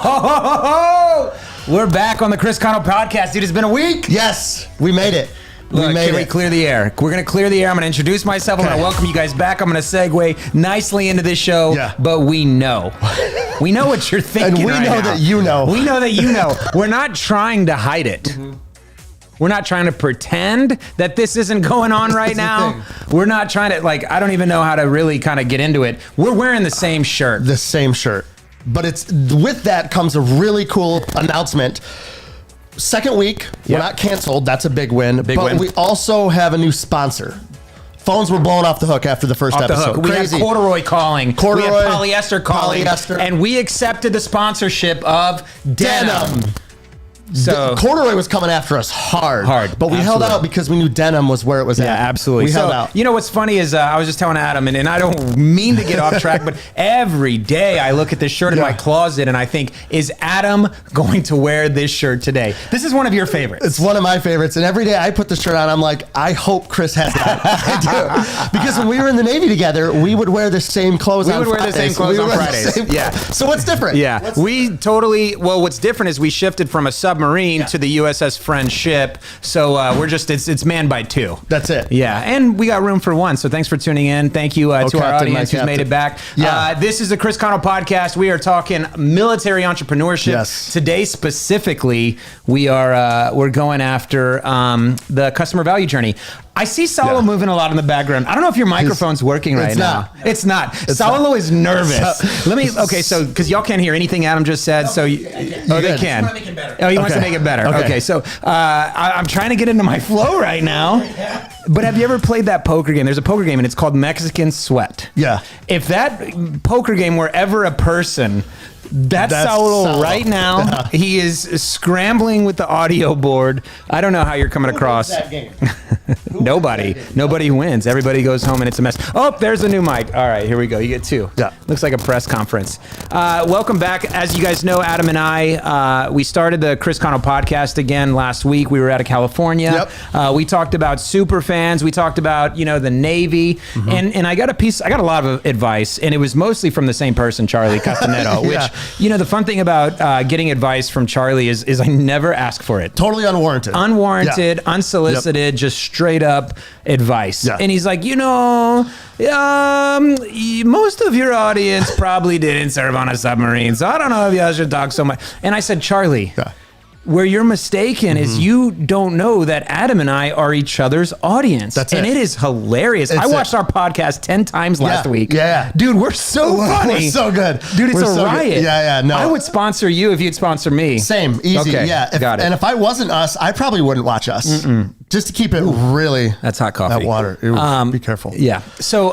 We're back on the Chris Cano podcast. Dude, it's been a week. Yes, we made it. Look, can we clear the air? We're going to clear the air. I'm going to introduce myself. I'm going to welcome you guys back. I'm going to segue nicely into this show. Yeah. But we know. We know what you're thinking And we right know now. that you know. We know that you know. We're not trying to hide it. Mm-hmm. We're not trying to pretend that this isn't going on right now. We're not trying to, I don't even know how to really kind of get into it. We're wearing the same shirt. The same shirt. But with that comes a really cool announcement. Second week, we're not canceled. That's a big win. But we also have a new sponsor. Phones were blown off the hook after the first episode. We had corduroy calling. We had polyester calling. And we accepted the sponsorship of Denim. So corduroy was coming after us hard, but we held out because we knew denim was where it was at. Yeah, absolutely. We held out. You know what's funny is I was just telling Adam, and I don't mean to get off track, but every day I look at this shirt in my closet and I think, is Adam going to wear this shirt today? This is one of your favorites. It's one of my favorites, and every day I put the shirt on, I'm like, I hope Chris has that. I do. Because when we were in the Navy together, we would wear the same clothes on Fridays. We would wear the same clothes on Fridays. Yeah. So what's different? Yeah. What's different is we shifted from a submarine to the USS Friendship. So it's manned by two. That's it. Yeah. And we got room for one. So thanks for tuning in. Thank you to our audience who's made it back. Yeah. This is the Chris Cano podcast. We are talking military entrepreneurship. Yes. Today specifically, we're going after the customer value journey. I see Saulo moving a lot in the background. I don't know if your microphone's working right now. It's not. Saulo is nervous. So because y'all can't hear anything Adam just said, they can. He wants to make it better. Okay, so I'm trying to get into my flow right now. But have you ever played that poker game? There's a poker game and it's called Mexican Sweat. Yeah. If that poker game were ever a person, that's Saulo right now. Yeah. He is scrambling with the audio board. I don't know how you're coming across. That game? Nobody wins. Everybody goes home and it's a mess. Oh, there's a new mic. All right, here we go. You get two. Yeah. Looks like a press conference. Welcome back. As you guys know, Adam and I, we started the Chris Cano podcast again last week. We were out of California. Yep. We talked about SUPERFANs. We talked about, the Navy. Mm-hmm. And I got a lot of advice, and it was mostly from the same person, Charlie Castanedo, which, the fun thing about getting advice from Charlie is I never ask for it. Totally unwarranted. Unsolicited, just straight up advice. Yeah. And he's like, most of your audience probably didn't serve on a submarine, so I don't know if y'all should talk so much. And I said, Charlie, where you're mistaken is you don't know that Adam and I are each other's audience. That's and it is hilarious. I watched our podcast 10 times last week. Yeah. Dude, we're so funny. We're so good. Dude, it's a riot. Good. Yeah, no. I would sponsor you if you'd sponsor me. Same. Easy. Okay. Yeah. Got it. And if I wasn't us, I probably wouldn't watch us. Just to keep it really... That's hot coffee. That water. Be careful. Yeah. So,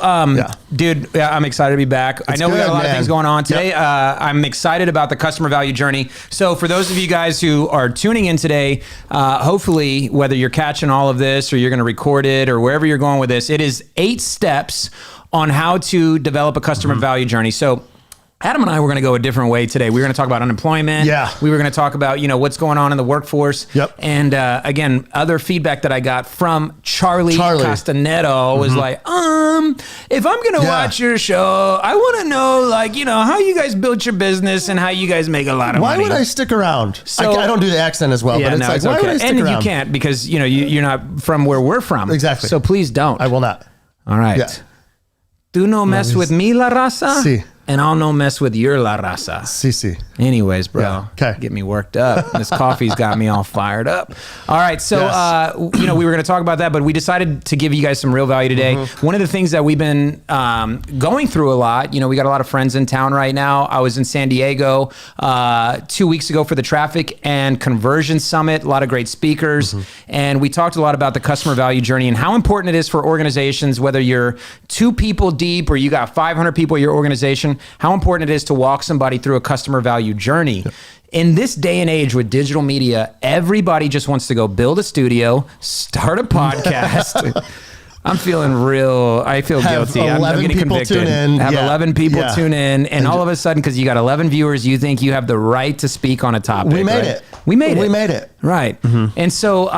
dude, I'm excited to be back. I know we got a lot of things going on today. I'm excited about the customer value journey. So for those of you guys who are tuning in today, hopefully, whether you're catching all of this or you're going to record it or wherever you're going with this, it is 8 steps on how to develop a customer value journey. So Adam and I were going to go a different way today. We were going to talk about unemployment. Yeah. We were going to talk about, what's going on in the workforce. Yep. And again, other feedback that I got from Charlie. Castanedo was like, if I'm going to watch your show, I want to know, how you guys built your business and how you guys make a lot of money. Why would I stick around? So, I don't do the accent as well, but it's why would I stick around? And you can't because, you're not from where we're from. Exactly. So please don't. I will not. All right. Yeah. Do no mess with me, la raza. Sí. And I'll no mess with your la raza. Sí. Anyways, bro, get me worked up. This coffee's got me all fired up. All right, so we were going to talk about that, but we decided to give you guys some real value today. One of the things that we've been going through a lot, we got a lot of friends in town right now. I was in San Diego 2 weeks ago for the Traffic and Conversion Summit. A lot of great speakers, and we talked a lot about the customer value journey and how important it is for organizations, whether you're 2 people deep or you got 500 people in your organization, how important it is to walk somebody through a customer value journey. Yep. In this day and age with digital media, everybody just wants to go build a studio, start a podcast, I'm feeling I feel guilty. I'm getting convicted. Tune in. Have 11 people tune in, and all of a sudden, because you got 11 viewers, you think you have the right to speak on a topic. We made it. We made it. Right. And so,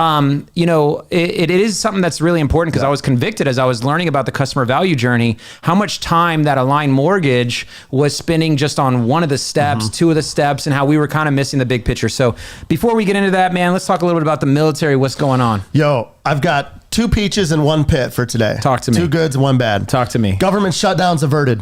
it is something that's really important, because I was convicted as I was learning about the customer value journey, how much time that Align Mortgage was spending just on one of the steps, two of the steps, and how we were kind of missing the big picture. So before we get into that, man, let's talk a little bit about the military. What's going on? Yo, I've got 2 peaches and 1 pit for today. Talk to me. 2 goods, 1 bad. Talk to me. Government shutdowns averted.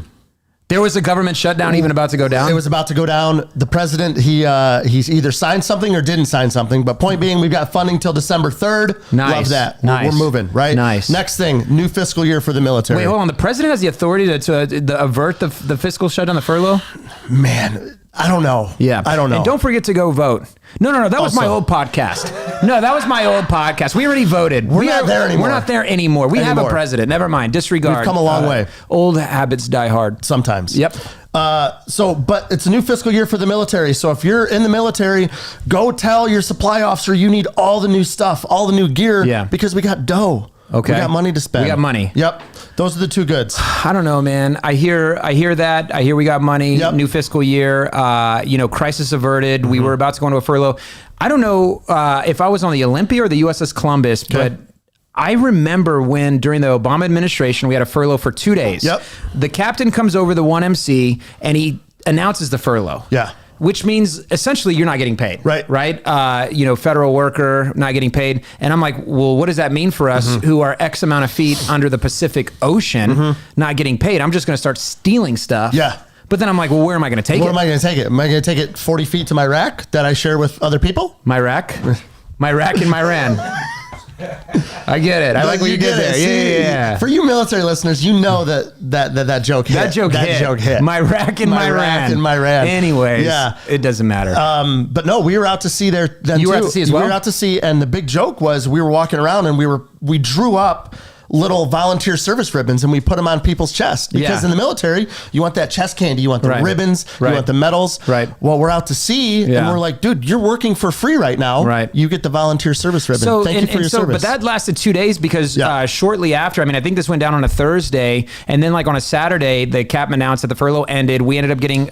There was a government shutdown even about to go down? It was about to go down. The president, he's either signed something or didn't sign something. But point being, we've got funding till December 3rd. Nice. Love that. Nice. We're moving, right? Nice. Next thing, new fiscal year for the military. Wait, hold on. The president has the authority to avert the fiscal shutdown, the furlough? Man, I don't know. Yeah. I don't know. And don't forget to go vote. No. That was my old podcast. No, that was my old podcast. We already voted. We're not there anymore. We're not there anymore. We have a president. Never mind. Disregard. We've come a long way. Old habits die hard. Sometimes. Yep. But it's a new fiscal year for the military. So if you're in the military, go tell your supply officer you need all the new stuff, all the new gear. Yeah. Because we got dough. Okay. We got money to spend. We got money. Yep. Those are the 2 goods. I don't know, man. I hear that. I hear we got money. Yep. New fiscal year. Crisis averted. We were about to go into a furlough. I don't know if I was on the Olympia or the USS Columbus, but I remember when during the Obama administration we had a furlough for 2 days. Yep. The captain comes over the 1MC and he announces the furlough. Yeah. Which means essentially you're not getting paid. Right. Federal worker not getting paid. And I'm like, well, what does that mean for us who are X amount of feet under the Pacific Ocean not getting paid? I'm just going to start stealing stuff. Yeah. But then I'm like, well, where am I going to take it? Where am I going to take it? Am I going to take it 40 feet to my rack that I share with other people? My rack? My rack and my ran. I get it. I like what you did there. Yeah. For you military listeners, you know that joke hit. That joke hit. My rack and my ran. Anyways, it doesn't matter. But no, we were out to sea there then. You were out to sea as well? We were out to sea, and the big joke was we were walking around and we drew up little volunteer service ribbons and we put them on people's chests, because in the military you want that chest candy, you want the ribbons, you want the medals. Right. Well, we're out to sea and we're like, dude, you're working for free right now. Right. You get the volunteer service ribbon. Thank you for your service. But that lasted 2 days because shortly after, I think this went down on a Thursday, and then like on a Saturday, the captain announced that the furlough ended. We ended up getting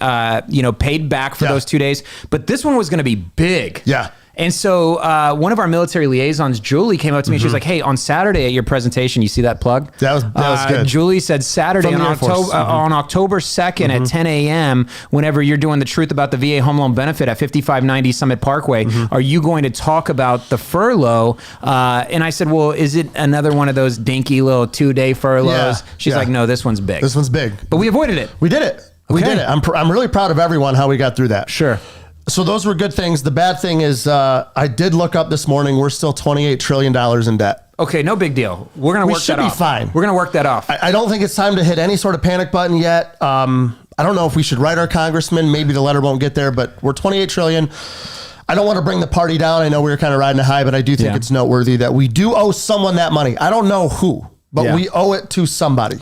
paid back for those 2 days. But this one was going to be big. Yeah. And so one of our military liaisons, Julie, came up to me. She was like, hey, on Saturday at your presentation, you see that plug? That was good. Julie said Saturday on October 2nd at 10 a.m., whenever you're doing the truth about the VA home loan benefit at 5590 Summit Parkway, are you going to talk about the furlough? And I said, well, is it another one of those dinky little 2-day furloughs? She's like, no, this one's big. This one's big. But we avoided it. We did it. We did it. I'm really proud of everyone how we got through that. Sure. So those were good things. The bad thing is I did look up this morning. We're still $28 trillion in debt. Okay, no big deal. We're going to work that off. We should be fine. We're going to work that off. I don't think it's time to hit any sort of panic button yet. I don't know if we should write our congressman. Maybe the letter won't get there, but we're $28 trillion. I don't want to bring the party down. I know we were kind of riding a high, but I do think it's noteworthy that we do owe someone that money. I don't know who, but we owe it to somebody.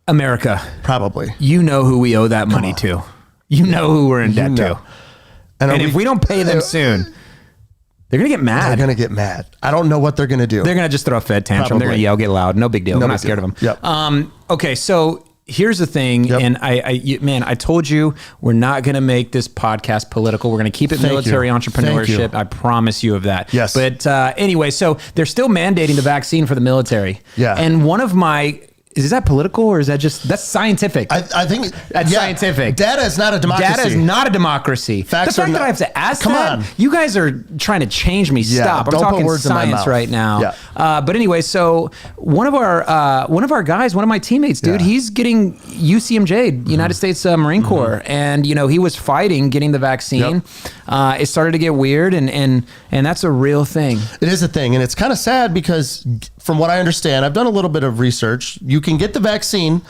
America. Probably. You know who we owe that money to. You know who we're in debt to. And if we don't pay them soon, they're going to get mad. They're going to get mad. I don't know what they're going to do. They're going to just throw a Fed tantrum. Probably. They're going to yell, get loud. No big deal. I'm not scared of them. Yep. Okay, so here's the thing. And I told you we're not going to make this podcast political. We're going to keep it military entrepreneurship. I promise you of that. Yes. But anyway, so they're still mandating the vaccine for the military. Yeah. And one of my... Is that political or is that just, that's scientific? I think that's scientific. Data is not a democracy. Data is not a democracy. Facts the fact that I have to ask come on. You guys are trying to change me. Stop. I'm talking words science right now. Yeah. But anyway, so one of our guys, one of my teammates, dude, he's getting UCMJ, United States Marine Corps. And, he was fighting getting the vaccine. It started to get weird and that's a real thing. It is a thing. And it's kind of sad because from what I understand, I've done a little bit of research. You can get the vaccine,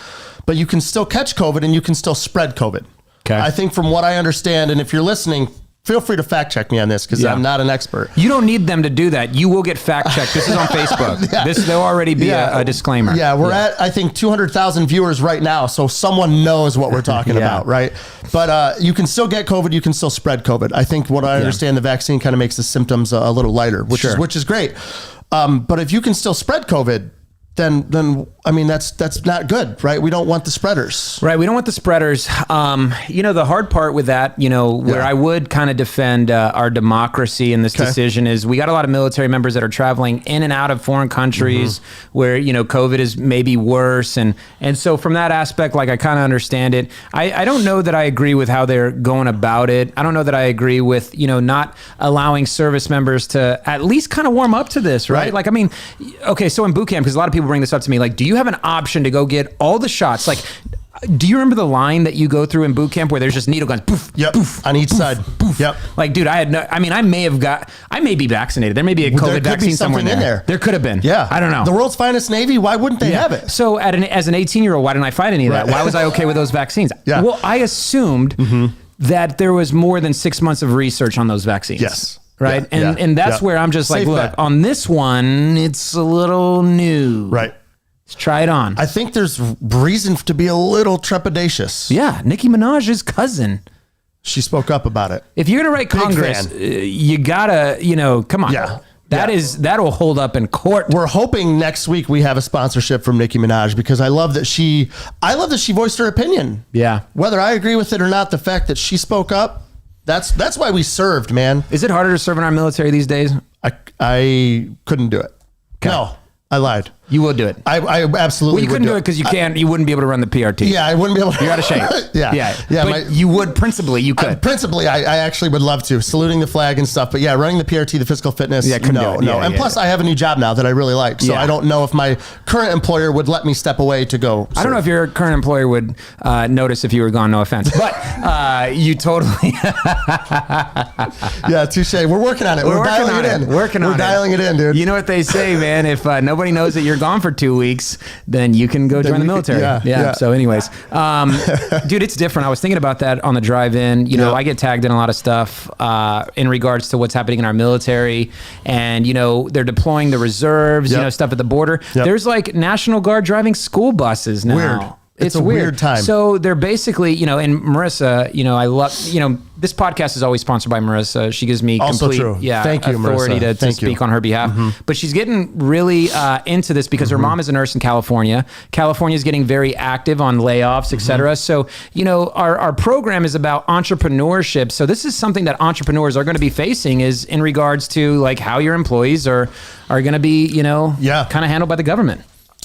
but you can still catch COVID and you can still spread COVID. Okay. I think from what I understand, and if you're listening, feel free to fact check me on this because I'm not an expert. You don't need them to do that. You will get fact checked. This is on Facebook. There'll already be a disclaimer. Yeah, we're at, I think, 200,000 viewers right now. So someone knows what we're talking about, right? But you can still get COVID. You can still spread COVID. I think what I understand, the vaccine kind of makes the symptoms a little lighter, which is great. But if you can still spread COVID, then I mean, that's not good, right? We don't want the spreaders. Right. We don't want the spreaders. The hard part with that, where I would kind of defend our democracy in this decision is we got a lot of military members that are traveling in and out of foreign countries where, COVID is maybe worse. And so from that aspect, like I kind of understand it. I don't know that I agree with how they're going about it. I don't know that I agree with, not allowing service members to at least kind of warm up to this, right? Like, I mean, okay, so in boot camp, because a lot of people bring this up to me, like, do you have an option to go get all the shots? Like, do you remember the line that you go through in boot camp where there's just needle guns, poof, poof, on each side, poof. Like, dude, I may be vaccinated. There may be a COVID vaccine somewhere in there. There could have been. Yeah. I don't know. The world's finest Navy, why wouldn't they have it? So as an 18-year-old, why didn't I fight any of that? Why was I okay with those vaccines? Well, I assumed that there was more than 6 months of research on those vaccines. Yes. Right. And that's where I'm just Safe like, look, bet. on this one, it's a little new. Right. Let's try it on. I think there's reason to be a little trepidatious. Yeah. Nicki Minaj's cousin. She spoke up about it. If you're going to write Congress, you gotta, come on. Yeah. That'll hold up in court. We're hoping next week we have a sponsorship from Nicki Minaj because I love that she voiced her opinion. Yeah. Whether I agree with it or not, the fact that she spoke up, that's why we served, man. Is it harder to serve in our military these days? I couldn't do it. Okay. No, I lied. You will do it. I absolutely Well, you couldn't do it because you wouldn't be able to run the PRT. Yeah, I wouldn't be able to. You're out of shape. Yeah. But you would principally, you could. Principally, I actually would love to. Saluting the flag and stuff. But yeah, running the PRT, the physical fitness, no. And plus, I have a new job now that I really like. So I don't know if my current employer would let me step away to go serve. I don't know if your current employer would notice if you were gone, no offense. But you totally... Yeah, touche. We're working on it. We're dialing it in. We're dialing it in, dude. You know what they say, man? If nobody knows that you're gone for 2 weeks, then you can go join the military. Yeah. So anyways, dude, it's different. I was thinking about that on the drive in. I get tagged in a lot of stuff in regards to what's happening in our military. And, they're deploying the reserves, stuff at the border. There's like National Guard driving school buses now. Weird. It's a weird time. So they're basically, and Marissa, I love, this podcast is always sponsored by Marissa. She gives me complete Thank you, authority Marissa. to speak on her behalf. But she's getting really into this because her mom is a nurse in California. California is getting very active on layoffs, et cetera. So, our program is about entrepreneurship. So this is something that entrepreneurs are going to be facing is in regards to like how your employees are going to be, kind of handled by the government.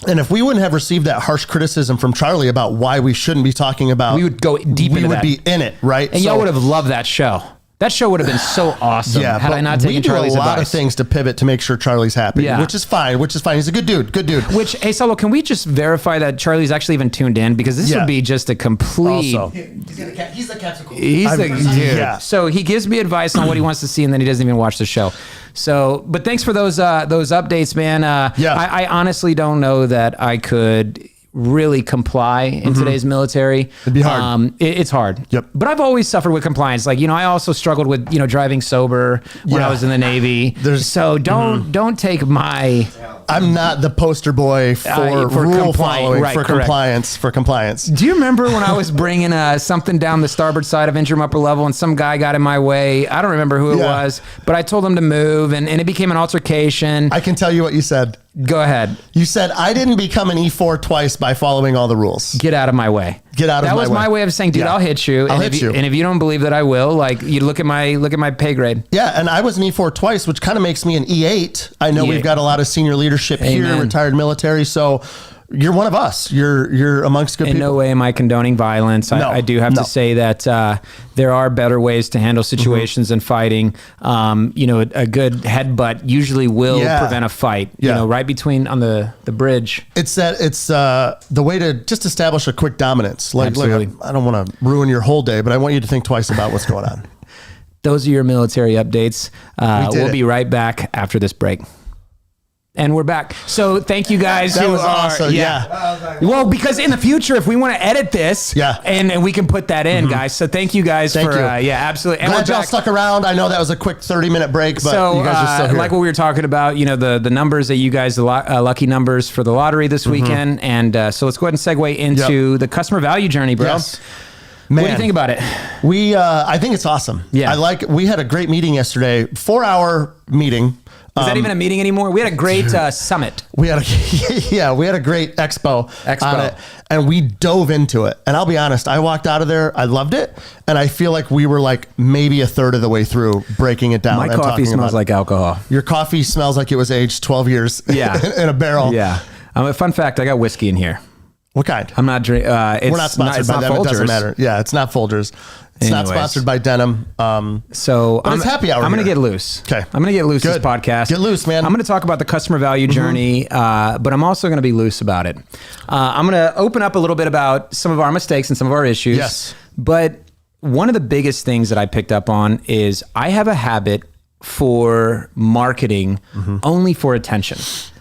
And if we wouldn't have received that harsh criticism from Charlie about why we shouldn't be talking about, we would go deep into that. We would be in it, right? And y'all would have loved that show. That show would have been so awesome had I not taken Charlie's advice. We do a lot of things to pivot to make sure Charlie's happy, which is fine. He's a good dude. Hey, Salo, can we just verify that Charlie's actually even tuned in? Because this would be just a complete... Also. He's a capsule. He's a dude. Yeah. So he gives me advice on what he wants to see, and then he doesn't even watch the show. So, but thanks for those updates, man. I honestly don't know that I could really comply in today's military. It'd be hard. It's hard. Yep. But I've always suffered with compliance. Like, I also struggled with, driving sober when I was in the Navy. So don't take my... I'm not the poster boy for rule following, for compliance. Do you remember when I was bringing something down the starboard side of interim upper level and some guy got in my way? I don't remember who it was, but I told him to move and it became an altercation. I can tell you what you said. Go ahead. You said, I didn't become an E4 twice by following all the rules. Get out of my way. That was my way of saying, dude, I'll hit you. I'll hit you. And if you don't believe that I will, like, you look at my pay grade. Yeah, and I was an E4 twice, which kind of makes me an E8. I know we've got a lot of senior leadership here, retired military, so you're one of us. You're amongst good people. In no way am I condoning violence. I do have to say that there are better ways to handle situations than fighting. A good headbutt usually will prevent a fight. Right between on the bridge. It's the way to just establish a quick dominance. Like I don't want to ruin your whole day, but I want you to think twice about what's going on. Those are your military updates. We'll be right back after this break. And we're back. So thank you guys. That was awesome. Well, because in the future, if we want to edit this, and we can put that in, guys. So thank you guys for absolutely. And glad y'all stuck around. I know that was a quick 30-minute break, but you guys are still here. Like what we were talking about, the numbers that you guys, the lucky numbers for the lottery this weekend. And so let's go ahead and segue into the customer value journey, bro. Yes. Man, what do you think about it? I think it's awesome. Yeah. We had a great meeting yesterday, 4-hour meeting. Is that even a meeting anymore? We had a great summit. We had a great expo on it, and we dove into it. And I'll be honest, I walked out of there, I loved it, and I feel like we were like maybe a third of the way through breaking it down. My coffee smells like alcohol. Your coffee smells like it was aged 12 years in a barrel. Yeah. Fun fact, I got whiskey in here. What kind? I'm not drinking. We're not sponsored by them. Folgers. It doesn't matter. Yeah, it's not Folgers. It's not sponsored by Denim. So it's happy hour. I'm going to get loose. Okay. I'm going to get loose this podcast. Get loose, man. I'm going to talk about the customer value journey, but I'm also going to be loose about it. I'm going to open up a little bit about some of our mistakes and some of our issues. Yes. But one of the biggest things that I picked up on is I have a habit for marketing only for attention.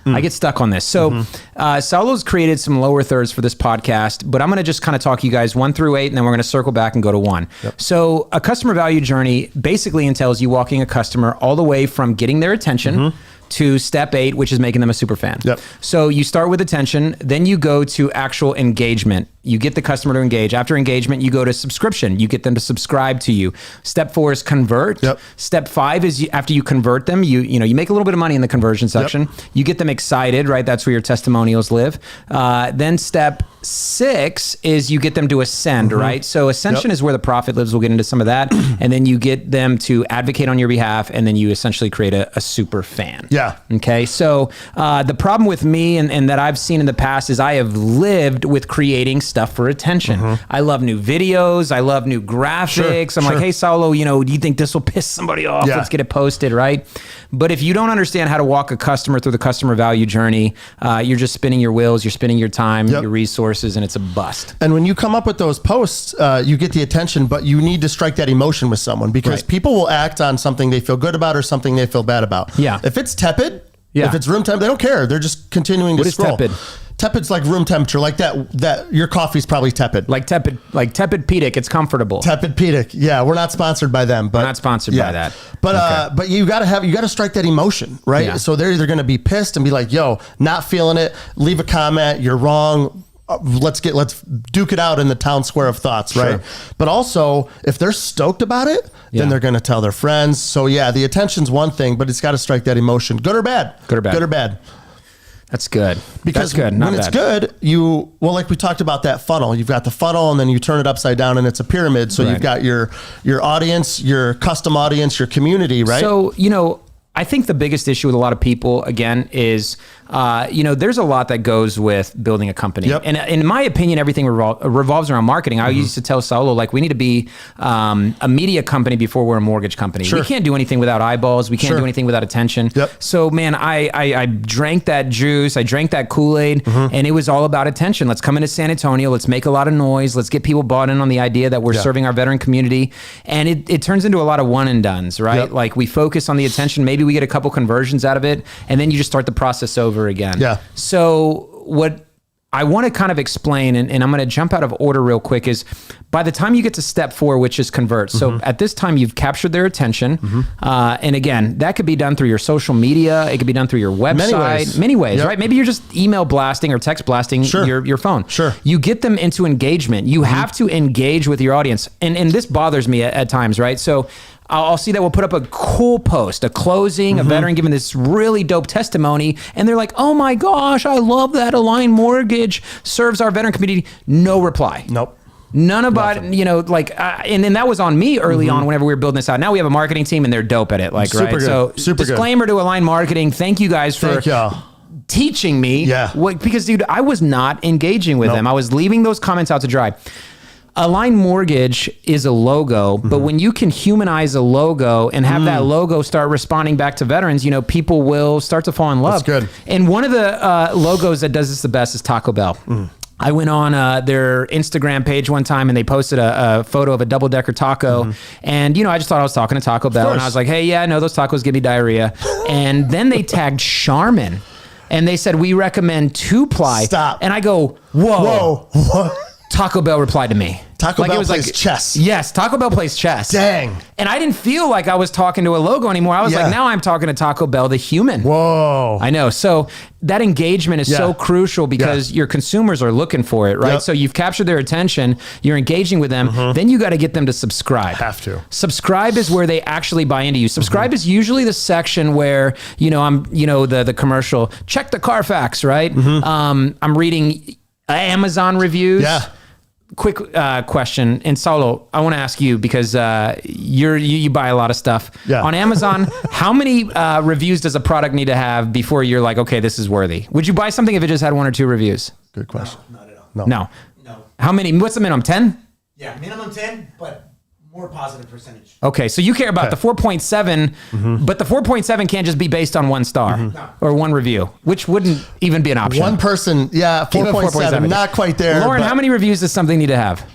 I get stuck on this. So Saulo's created some lower thirds for this podcast, but I'm going to just kind of talk you guys 1 through 8, and then we're going to circle back and go to 1. Yep. So a customer value journey basically entails you walking a customer all the way from getting their attention to step 8, which is making them a super fan. Yep. So you start with attention, then you go to actual engagement. You get the customer to engage. After engagement, you go to subscription. You get them to subscribe to you. Step 4 is convert. Yep. Step 5 is after you convert them, you make a little bit of money in the conversion section. Yep. You get them excited, right? That's where your testimonials live. Then step 6 is you get them to ascend, right? So ascension is where the profit lives. We'll get into some of that. And then you get them to advocate on your behalf, and then you essentially create a super fan. Yeah. Okay. So the problem with me and that I've seen in the past is I have lived with creating stuff for attention. I love new videos. I love new graphics. I'm like, hey, Saulo, do you think this will piss somebody off? Yeah. Let's get it posted, right? But if you don't understand how to walk a customer through the customer value journey, you're just spinning your wheels, you're spinning your time, your resources, and it's a bust. And when you come up with those posts, you get the attention, but you need to strike that emotion with someone because people will act on something they feel good about or something they feel bad about. Yeah. If it's tepid, if it's room temp, they don't care. They're just continuing to scroll. What is tepid? Tepid's like room temperature, like that your coffee's probably tepid. Like Tepid-Pedic, it's comfortable. Tepid-Pedic, yeah, we're not sponsored by them, but we're not sponsored by that. But you got to strike that emotion, right? Yeah. So they're either going to be pissed and be like, "Yo, not feeling it." Leave a comment. You're wrong. Let's duke it out in the town square of thoughts, right? But also, if they're stoked about it, then they're going to tell their friends. So yeah, the attention's one thing, but it's got to strike that emotion, good or bad. Good or bad. Good or bad. That's good. Because that's good. When it's good, like we talked about that funnel, you've got the funnel and then you turn it upside down and it's a pyramid. So you've got your audience, your custom audience, your community, right? So, I think the biggest issue with a lot of people, again, is, there's a lot that goes with building a company. Yep. And in my opinion, everything revolves around marketing. I used to tell Saulo, we need to be a media company before we're a mortgage company. Sure. We can't do anything without eyeballs. We can't do anything without attention. Yep. So, man, I drank that juice. I drank that Kool-Aid, and it was all about attention. Let's come into San Antonio. Let's make a lot of noise. Let's get people bought in on the idea that we're serving our veteran community. And it turns into a lot of one and dones, right? Yep. Like we focus on the attention. Maybe we get a couple conversions out of it, and then you just start the process over again. Yeah. So what I want to kind of explain, and I'm going to jump out of order real quick, is by the time you get to step 4, which is convert. So at this time, you've captured their attention. And again, that could be done through your social media. It could be done through your website. Many ways, right? Maybe you're just email blasting or text blasting your phone. Sure. You get them into engagement. You have to engage with your audience. And this bothers me at times, right? So I'll see that we'll put up a cool post, a closing, a veteran giving this really dope testimony, and they're like, "Oh my gosh, I love that Align Mortgage serves our veteran community." No reply. Nope. None about, and that was on me early on whenever we were building this out. Now we have a marketing team and they're dope at it. Super right? Good. So Super disclaimer to Align Marketing. Thank you guys for teaching me. Yeah. Because dude, I was not engaging with them. I was leaving those comments out to dry. Align Mortgage is a logo, but when you can humanize a logo and have that logo start responding back to veterans, people will start to fall in love. That's good. And one of the logos that does this the best is Taco Bell. I went on their Instagram page one time and they posted a photo of a double-decker taco. And, I just thought I was talking to Taco Bell. And I was like, hey, yeah, no, those tacos give me diarrhea. And then they tagged Charmin. And they said, we recommend 2-ply. Stop. And I go, whoa. What? Taco Bell replied to me. Taco Bell plays chess. Yes, Taco Bell plays chess. Dang. And I didn't feel like I was talking to a logo anymore. I was like, now I'm talking to Taco Bell, the human. Whoa. I know. So that engagement is so crucial because your consumers are looking for it, right? Yep. So you've captured their attention, you're engaging with them, then you got to get them to subscribe. Have to. Subscribe is where they actually buy into you. Subscribe is usually the section where, the commercial, check the Carfax, right? I'm reading Amazon reviews. Yeah. Quick question. And Saulo, I want to ask you because you buy a lot of stuff. Yeah. On Amazon, how many reviews does a product need to have before you're like, okay, this is worthy? Would you buy something if it just had 1 or 2 reviews? Good question. No, not at all. No. No. How many? What's the minimum? 10? Yeah, minimum 10, but more positive percentage. Okay, so you care about the 4.7, but the 4.7 can't just be based on 1 star or 1 review, which wouldn't even be an option. One person, 4.7, not quite there. Lauren, how many reviews does something need to have?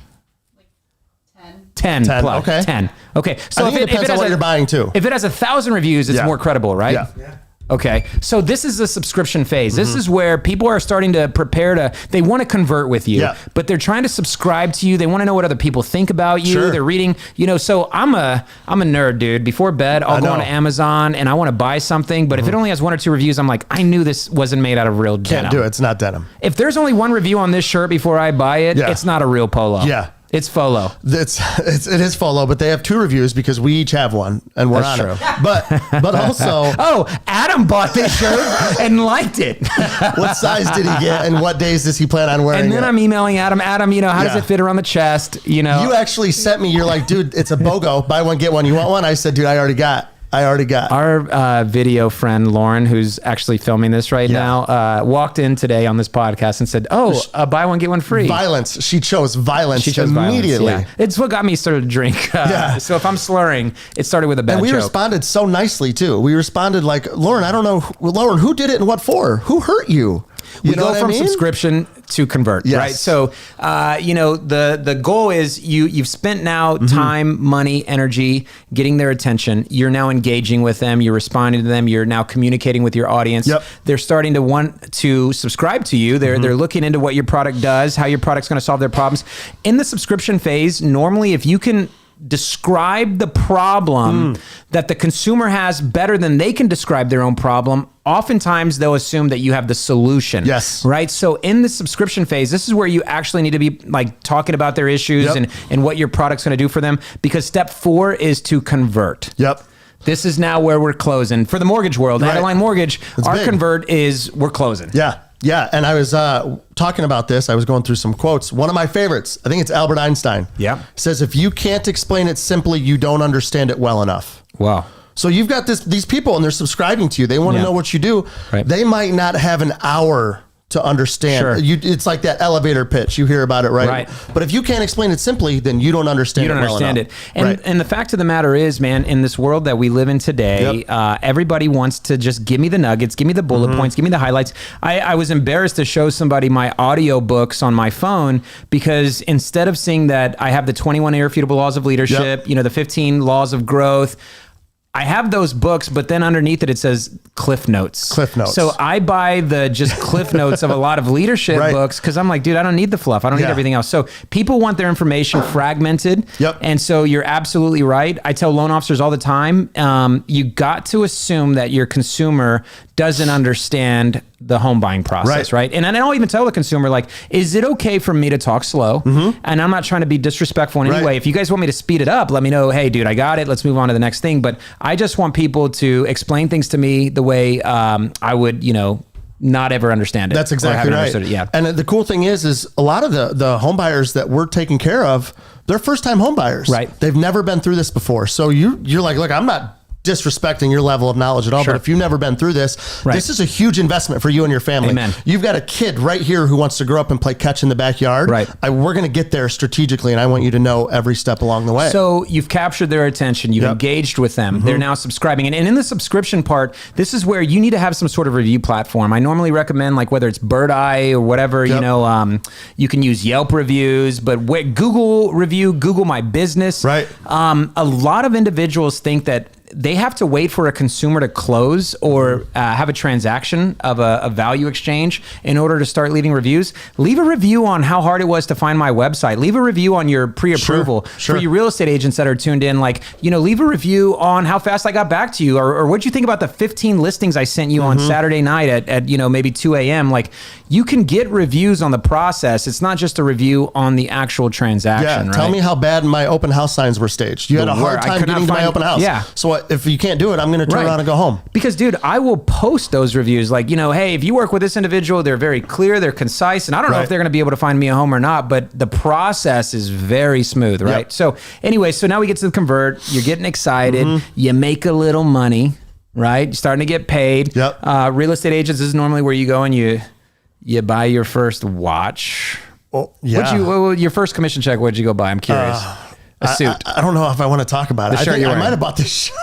Like 10 plus. okay. 10. Okay, so I think it depends on what you're buying too. If it has 1,000 reviews, it's more credible, right? Yeah. Okay, so this is the subscription phase. This is where people are starting to prepare they want to convert with you, but they're trying to subscribe to you. They want to know what other people think about you. Sure. They're reading, so I'm a nerd, dude. Before bed, I'll go on Amazon and I want to buy something, but if it only has 1 or 2 reviews, I'm like, I knew this wasn't made out of real denim. Can't do it. It's not denim. If there's only 1 review on this shirt before I buy it, it's not a real polo. Yeah. It's Folo. It is Folo, but they have 2 reviews because we each have 1 and we're That's on true. it. But also, Adam bought this shirt and liked it. what size did he get and what days does he plan on wearing And then it? I'm emailing Adam, how does it fit around the chest? You actually sent me, you're like, dude, it's a BOGO, buy one, get one. You want one? I said, dude, I already got. Our video friend, Lauren, who's actually filming this right now, walked in today on this podcast and said, buy one, get one free. Violence. She chose violence Violence, immediately. yeah. It's what got me started to drink. So if I'm slurring, it started with a bad joke. And we joke. responded so nicely, too. We responded like, Lauren, I don't know. Lauren, who did it and what for? Who hurt you? We go from subscription to convert, right? So, the goal is you've spent now time, money, energy, getting their attention. You're now engaging with them. You're responding to them. You're now communicating with your audience. Yep. They're starting to want to subscribe to you. They're looking into what your product does, how your product's going to solve their problems. In the subscription phase, normally, if you can describe the problem that the consumer has better than they can describe their own problem, oftentimes they'll assume that you have the solution. Yes. Right? So in the subscription phase, this is where you actually need to be like talking about their issues and what your product's going to do for them, because step 4 is to convert. Yep. This is now where we're closing. For the mortgage world, Adeline Mortgage, our big convert is we're closing. Yeah. Yeah, and I was talking about this. I was going through some quotes. One of my favorites, I think it's Albert Einstein. Yeah. Says, if you can't explain it simply, you don't understand it well enough. Wow. So you've got these people and they're subscribing to you. They want to know what you do. Right. They might not have an hour to understand. Sure. It's like that elevator pitch. You hear about it, right? But if you can't explain it simply, then you don't understand it well enough. And the fact of the matter is, man, in this world that we live in today, everybody wants to just give me the nuggets, give me the bullet points, give me the highlights. I was embarrassed to show somebody my audio books on my phone because instead of seeing that I have the 21 irrefutable laws of leadership, the 15 laws of growth, I have those books, but then underneath it says Cliff Notes. Cliff Notes. So I buy the just Cliff Notes of a lot of leadership books because I'm like, dude, I don't need the fluff. I don't need everything else. So people want their information fragmented. Yep. And so you're absolutely right. I tell loan officers all the time, you got to assume that your consumer doesn't understand the home buying process, right? And I'll even tell the consumer, like, is it okay for me to talk slow? And I'm not trying to be disrespectful in any way. If you guys want me to speed it up, let me know, hey, dude, I got it. Let's move on to the next thing. But I just want people to explain things to me the way I would, not ever understand it. That's exactly right. Yeah. And the cool thing is a lot of the home buyers that we're taking care of, they're first-time home buyers. Right. They've never been through this before. So you're like, look, I'm not disrespecting your level of knowledge at all, but if you've never been through this, this is a huge investment for you and your family. Amen. You've got a kid right here who wants to grow up and play catch in the backyard. Right. We're going to get there strategically, and I want you to know every step along the way. So you've captured their attention. You've engaged with them. They're now subscribing. And in the subscription part, this is where you need to have some sort of review platform. I normally recommend, like, whether it's Bird Eye or whatever, you can use Yelp reviews, but Google review, Google My Business. Right. A lot of individuals think that they have to wait for a consumer to close or have a transaction of a value exchange in order to start leaving reviews. Leave a review on how hard it was to find my website. Leave a review on your pre-approval. Sure. For you real estate agents that are tuned in, like, leave a review on how fast I got back to you, or what'd you think about the 15 listings I sent you on Saturday night at maybe 2 a.m. Like, you can get reviews on the process. It's not just a review on the actual transaction. Yeah, tell me how bad my open house signs were staged. You had a hard time getting to my open house. Yeah. So if you can't do it, I'm going to turn around and go home. Because, dude, I will post those reviews like, hey, if you work with this individual, they're very clear, they're concise, and I don't know if they're going to be able to find me a home or not, but the process is very smooth, right? Yep. So anyway, so now we get to the convert. You're getting excited. You make a little money, right? You're starting to get paid. Yep. Real estate agents is normally where you go and you buy your first watch. Oh, yeah. Your first commission check, what'd you go buy? I'm curious. A suit. I don't know if I want to talk about it. I think I might have bought this shirt.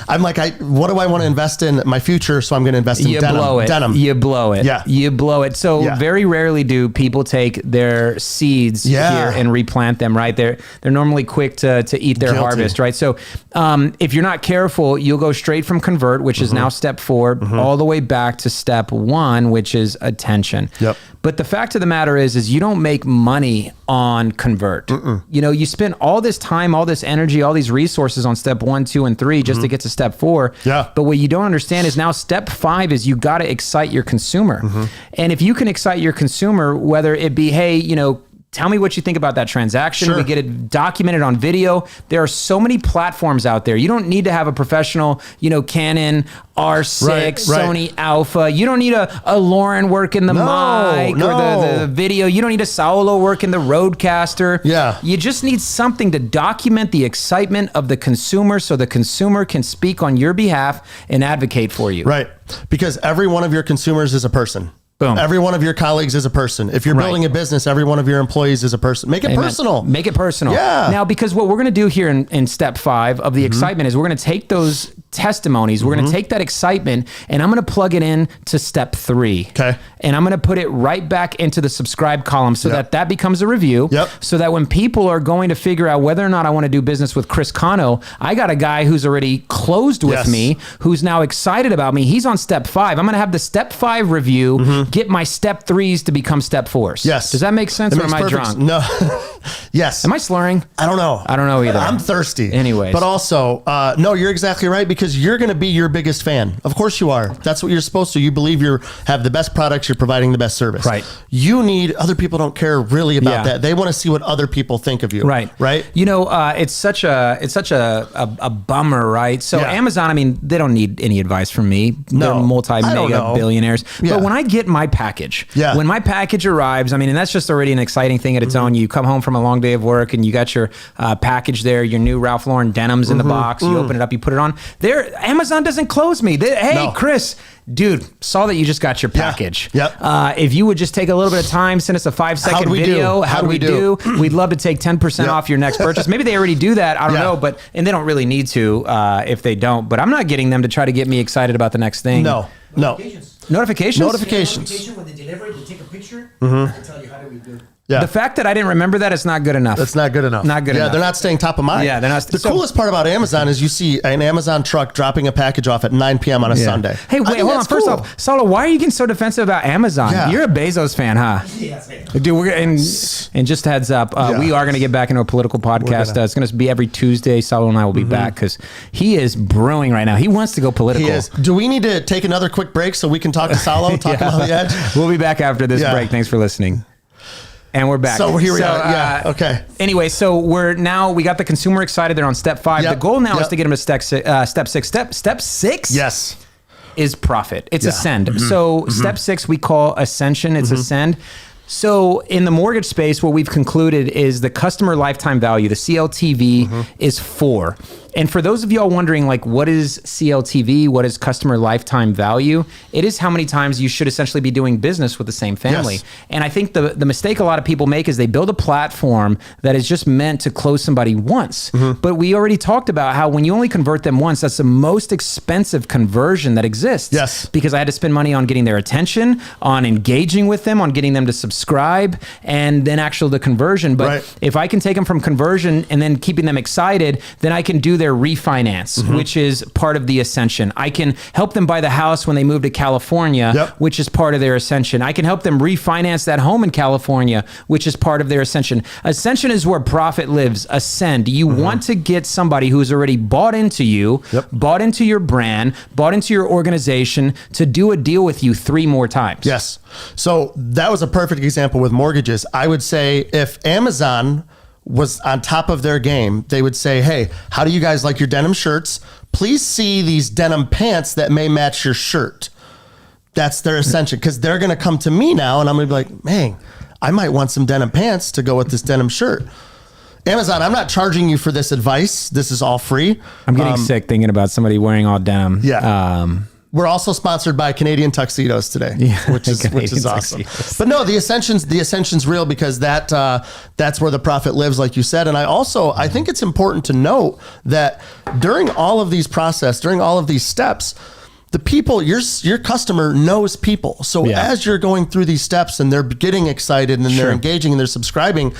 I'm like, what do I want to invest in my future? So I'm going to invest in denim. You blow it. Yeah. You blow it. So very rarely do people take their seeds here and replant them, right? They're normally quick to eat their harvest, right? So if you're not careful, you'll go straight from convert, which is now step 4, all the way back to step 1, which is attention. Yep. But the fact of the matter is you don't make money on convert. You spend all this time, all this energy, all these resources on step 1, 2, and 3 just to get to step 4. Yeah. But what you don't understand is now step 5 is you got to excite your consumer. And if you can excite your consumer, whether it be, hey, tell me what you think about that transaction. Sure. We get it documented on video. There are so many platforms out there. You don't need to have a professional, Canon R6, Sony Alpha. You don't need a Lauren working the mic or the video. You don't need a Saulo working the Rodecaster. Yeah. You just need something to document the excitement of the consumer so the consumer can speak on your behalf and advocate for you. Right. Because every one of your consumers is a person. Boom. Every one of your colleagues is a person. If you're building a business, every one of your employees is a person. Make it personal. Make it personal. Yeah. Now, because what we're going to do here in step 5 of the excitement is we're going to take those testimonies, we're going to take that excitement, and I'm going to plug it in to step 3. Okay. And I'm going to put it right back into the subscribe column so that becomes a review. Yep. So that when people are going to figure out whether or not I want to do business with Chris Cano, I got a guy who's already closed with me, who's now excited about me. He's on step 5. I'm going to have the step 5 review, get my step 3s to become step 4s. Yes. Does that make sense, or am I drunk? No. Yes. Am I slurring? I don't know. I don't know either. I'm thirsty. Anyways. But also, no, you're exactly right, because you're going to be your biggest fan. Of course you are. That's what you're supposed to. You believe you have the best products, you're providing the best service. Right. You need, other people don't care really about that. They want to see what other people think of you. Right. Right. It's such a bummer, right? So Amazon, I mean, they don't need any advice from me. They're multi-mega billionaires. But when I get my package, when my package arrives, I mean, and that's just already an exciting thing at its own. You come home from a long day of work and you got your package there, your new Ralph Lauren denims in the box. You open it up, you put it on. Amazon doesn't close me. Hey, Chris, dude, saw that you just got your package. If you would just take a little bit of time, send us a 5-second video. How do we do? We'd love to take 10% off your next purchase. Maybe they already do that. I don't know, and they don't really need to if they don't. But I'm not getting them to try to get me excited about the next thing. No. Notifications? Notification when they deliver, they take a picture. I can tell you how do we do. Yeah. The fact that I didn't remember that is not good enough. That's not good enough. Not good enough. Yeah, they're not staying top of mind. Yeah, they're not. The coolest part about Amazon is you see an Amazon truck dropping a package off at 9 p.m. on a Sunday. Hey, wait, hold on. First off, Saulo, why are you getting so defensive about Amazon? Yeah. You're a Bezos fan, huh? Yes, dude. And just a heads up, we are going to get back into a political podcast. It's going to be every Tuesday. Saulo and I will be back because he is brewing right now. He wants to go political. He is. Do we need to take another quick break so we can talk to Saulo, talk about the edge? We'll be back after this break. Thanks for listening. And we're back. So here we are. Okay. Anyway, so we got the consumer excited. They're on step 5. The goal now is to get them to step 6. Step 6? Yes. Is profit. It's ascend. So step 6 we call ascension. It's ascend. So in the mortgage space, what we've concluded is the customer lifetime value, the CLTV, is 4. And for those of y'all wondering, like, what is CLTV? What is customer lifetime value? It is how many times you should essentially be doing business with the same family. Yes. And I think the mistake a lot of people make is they build a platform that is just meant to close somebody once. But we already talked about how when you only convert them once, that's the most expensive conversion that exists. Yes. Because I had to spend money on getting their attention, on engaging with them, on getting them to subscribe, and then actually the conversion. But if I can take them from conversion and then keeping them excited, then I can do their their refinance, which is part of the ascension. I can help them buy the house when they move to California, which is part of their ascension. I can help them refinance that home in California, which is part of their ascension. Ascension is where profit lives. Ascend. You want to get somebody who's already bought into you, bought into your brand, bought into your organization to do a deal with you 3 more times. Yes. So that was a perfect example with mortgages. I would say if Amazon was on top of their game, they would say, hey, how do you guys like your denim shirts? Please see these denim pants that may match your shirt. That's their ascension, because they're going to come to me now and I'm going to be like, man, I might want some denim pants to go with this denim shirt. Amazon, I'm not charging you for this advice. This is all free. I'm getting sick thinking about somebody wearing all denim. Yeah. We're also sponsored by Canadian Tuxedos today, which is awesome. Tuxedos. But no, the ascension's real, because that's where the profit lives, like you said. And I think it's important to note that during all of these process, during all of these steps, the people, your customer knows people. So as you're going through these steps and they're getting excited and they're engaging and they're subscribing,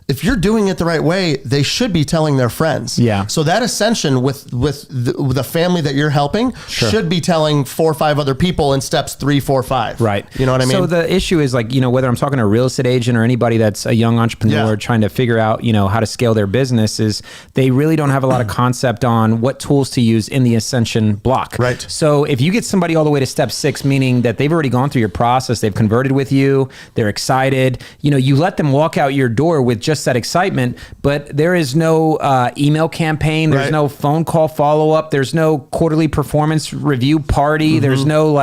if you're doing it the right way, they should be telling their friends. Yeah. So that ascension with the family that you're helping should be telling 4 or 5 other people in steps 3, 4, 5. Right. You know what I mean? So the issue is, like, whether I'm talking to a real estate agent or anybody that's a young entrepreneur trying to figure out, how to scale their business, is they really don't have a lot of concept on what tools to use in the ascension block. Right. So if you get somebody all the way to step 6, meaning that they've already gone through your process, they've converted with you, they're excited, you let them walk out your door with just that excitement, but there is no email campaign, there's no phone call follow-up, there's no quarterly performance review party, there's no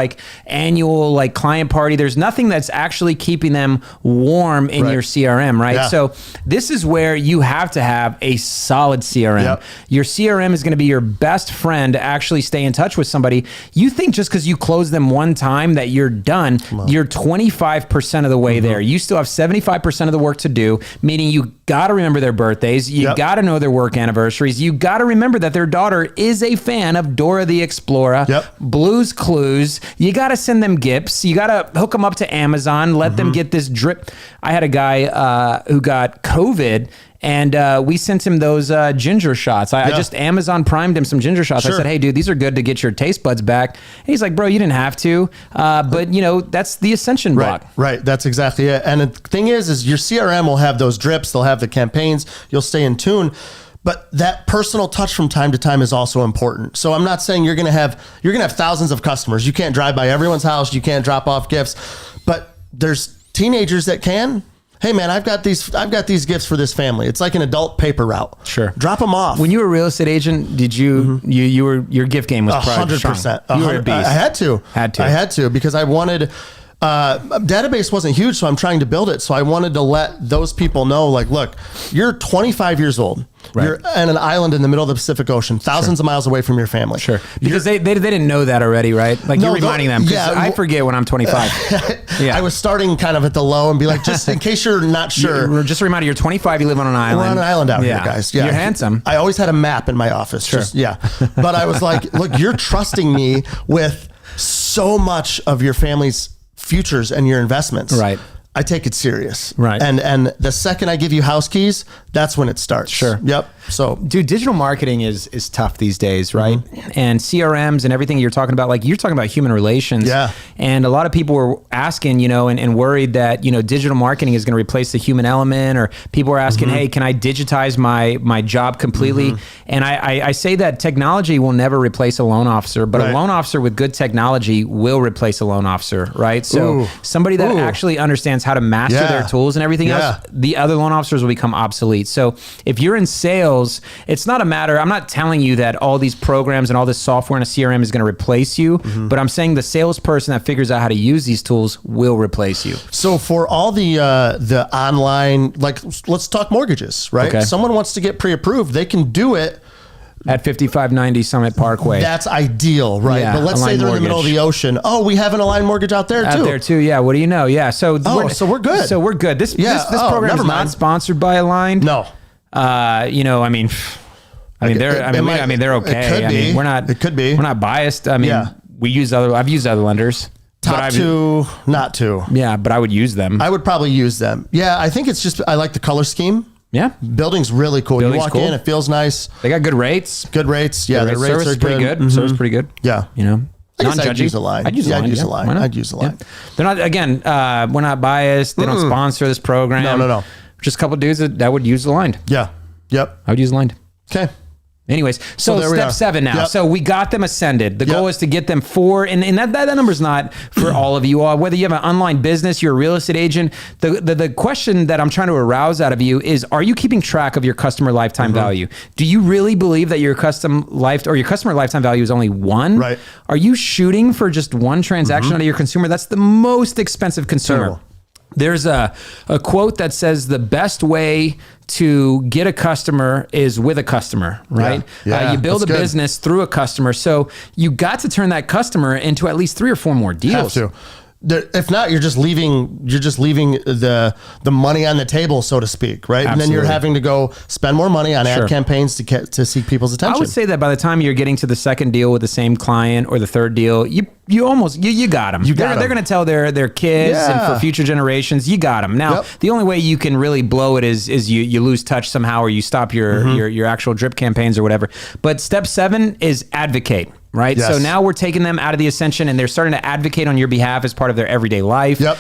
annual client party, there's nothing that's actually keeping them warm in your CRM, right? Yeah. So this is where you have to have a solid CRM. Yep. Your CRM is going to be your best friend to actually stay in touch with somebody. You think just because you close them one time that you're done, you're 25% of the way there. You still have 75% of the work to do, meaning you got to remember their birthdays. You got to know their work anniversaries. You got to remember that their daughter is a fan of Dora the Explorer, Blue's Clues. You got to send them gifts. You got to hook them up to Amazon, let them get this drip. I had a guy who got COVID, and we sent him those ginger shots. I just Amazon primed him some ginger shots. I said, hey, dude, these are good to get your taste buds back. And he's like, bro, you didn't have to. But, that's the ascension block. Right. That's exactly it. And the thing is your CRM will have those drips. They'll have the campaigns. You'll stay in tune. But that personal touch from time to time is also important. So I'm not saying you're going to have thousands of customers. You can't drive by everyone's house. You can't drop off gifts. But there's teenagers that can. Hey man, I've got these gifts for this family. It's like an adult paper route. Sure. Drop them off. When you were a real estate agent, did you your gift game was 100%. You were a beast. I had to because I wanted. Database wasn't huge, so I'm trying to build it. So I wanted to let those people know, look, you're 25 years old. Right. You're on an island in the middle of the Pacific Ocean, thousands of miles away from your family. Sure. Because they didn't know that already, right? You're reminding them. Yeah. I forget when I'm 25. I was starting kind of at the low and be like, just in case you're not sure. Just a reminder, you're 25, you live on an island. We're on an island out here, guys. Yeah. You're handsome. I always had a map in my office. Sure. But I was like, look, you're trusting me with so much of your family's futures and your investments. Right. I take it serious. Right. And the second I give you house keys, that's when it starts. Sure. Yep. So, dude, digital marketing is tough these days, right? And CRMs and everything you're talking about, you're talking about human relations. Yeah. And a lot of people were asking, and worried that, digital marketing is going to replace the human element, or people are asking, hey, can I digitize my job completely? And I say that technology will never replace a loan officer, but a loan officer with good technology will replace a loan officer, right? So somebody that actually understands how to master their tools and everything else, the other loan officers will become obsolete. So if you're in sales, it's not a matter, I'm not telling you that all these programs and all this software and a CRM is going to replace you, but I'm saying the salesperson that figures out how to use these tools will replace you. So for all the online, let's talk mortgages, right? Okay. Someone wants to get pre-approved, they can do it at 5590 Summit Parkway. That's ideal, right? Yeah, but let's say they're in the middle of the ocean. Oh, we have an Aligned Mortgage out there too. Yeah. What do you know? Yeah. So we're good. So we're good. This program is not sponsored by Aligned. No. I mean, they're okay. It could be. We're not biased. I mean, I've used other lenders. Top two, not two. Yeah, but I would use them. I would probably use them. Yeah, I think it's just, I like the color scheme. Yeah. Building's really cool. Building's you walk cool. in, it feels nice. They got good rates. Good rates. Yeah, Good the rates service are is pretty good. good. Service is pretty good. Yeah. You know, I guess I'd non-judgy. use a line. I'd use a line. I'd use a Yeah, line. why not? I'd use a line. Yeah. They're not, again, we're not biased. They don't sponsor this program. No. Just a couple of dudes that would use the line. Yeah. Yep. I would use the line. Okay. Anyways, so there we step are. 7 now. Yep. So we got them ascended. The goal Yep. is to get them 4, and that number's not for all of you. Whether you have an online business, you're a real estate agent, the question that I'm trying to arouse out of you is, are you keeping track of your customer lifetime value? Do you really believe that your customer lifetime value is only 1? Right. Are you shooting for just 1 transaction out of your consumer? That's the most expensive consumer. Terrible. There's a quote that says the best way to get a customer is with a customer, right? Yeah. You build a That's good. business through a customer. So you got to turn that customer into at least 3 or 4 more deals. Have to. If not, you're just leaving the money on the table, so to speak, right? And then you're Absolutely. having to go spend more money on Sure. ad campaigns to seek people's attention. I would say that by the time you're getting to the second deal with the same client or the third deal, you got them. They're going to tell their kids and Yeah. for future generations, you got them. Now, Yep. the only way you can really blow it is you lose touch somehow, or you stop your actual drip campaigns or whatever. But step 7 is advocate. Right. Yes. So now we're taking them out of the ascension and they're starting to advocate on your behalf as part of their everyday life. Yep.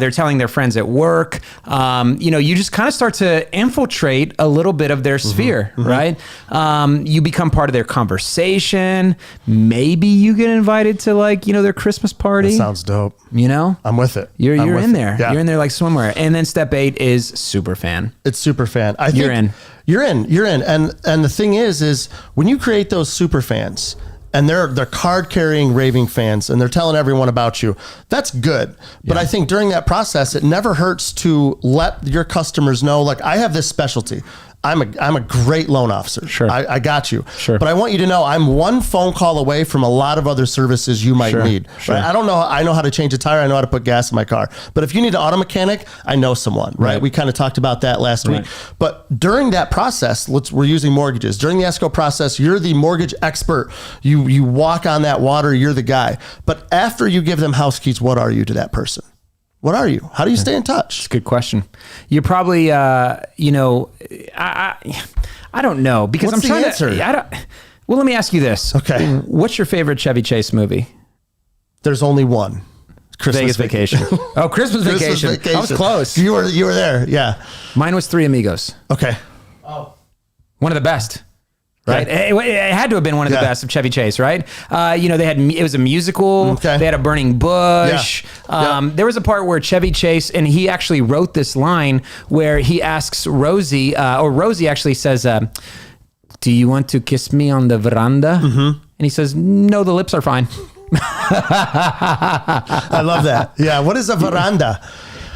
They're telling their friends at work. You just kind of start to infiltrate a little bit of their sphere, right? You become part of their conversation. Maybe you get invited to their Christmas party. That sounds dope. I'm with it. You're I'm with in it. there. Yeah. You're in there like swimwear. And then step 8 is SUPERFAN. It's SUPERFAN. I think You're in. You're in. And the thing is when you create those super fans, and they're card carrying raving fans, and they're telling everyone about you, that's good. But I think during that process, it never hurts to let your customers know, like, I have this specialty. I'm a great loan officer. Sure. I got you. Sure. But I want you to know I'm one phone call away from a lot of other services you might Sure. need. Sure. Right? I know how to change a tire. I know how to put gas in my car. But if you need an auto mechanic, I know someone, right? Right. We kind of talked about that last week. But during that process, we're using mortgages. During the escrow process, you're the mortgage expert. You walk on that water, you're the guy. But after you give them house keys, what are you to that person? What are you? How do you stay in touch? Good question. You're probably, I don't know, because What's I'm trying the answer? Well, let me ask you this. Okay. What's your favorite Chevy Chase movie? There's only one. Christmas Vegas Vacation. Oh, Christmas Vacation. I was close. You were there. Yeah. Mine was Three Amigos. Okay. One of the best. Right, Okay. it had to have been one of the Yeah. best of Chevy Chase, right? It was a musical. Okay. They had a burning bush. Yeah. There was a part where Chevy Chase, and he actually wrote this line where he asks Rosie, or Rosie actually says, "Do you want to kiss me on the veranda?" And he says, "No, the lips are fine." I love that. Yeah. What is a veranda?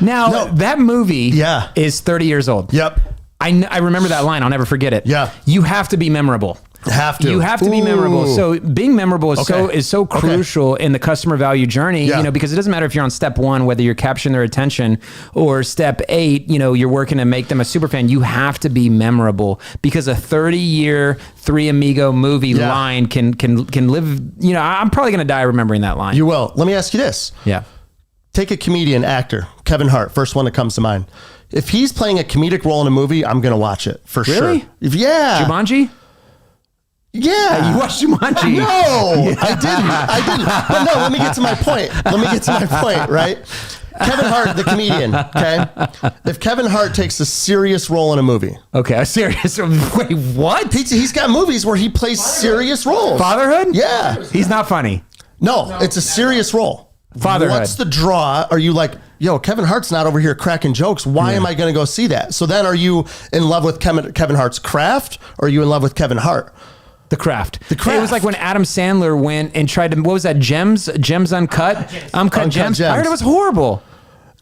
Now that movie, Yeah. is 30 years old. Yep. I remember that line. I'll never forget it. Yeah. You have to be memorable. Have to. You have to be memorable. Ooh. So being memorable is Okay. so crucial in the customer value journey, Yeah. because it doesn't matter if you're on step 1, whether you're capturing their attention, or step 8, you're working to make them a super fan. You have to be memorable, because a 30-year Three Amigo movie Yeah. line can live, I'm probably going to die remembering that line. You will. Let me ask you this. Yeah. Take a comedian, actor, Kevin Hart, first one that comes to mind. If he's playing a comedic role in a movie, I'm going to watch it for Really? sure. Yeah. Jumanji? Yeah. You watched Jumanji? No, I didn't. But no, let me get to my point. Right? Kevin Hart, the comedian, okay? If Kevin Hart takes a serious role in a movie. Okay, serious. Wait, what? He's got movies where he plays serious roles. Fatherhood? Yeah. He's not funny. No, it's a serious role. Fatherhood. What's the draw? Are you like, yo, Kevin Hart's not over here cracking jokes. Why am I going to go see that? So then are you in love with Kevin Hart's craft, or are you in love with Kevin Hart? The Craft. The Craft. It was like when Adam Sandler went and tried to, what was that? Gems Uncut? Uncut Gems. I heard it was horrible.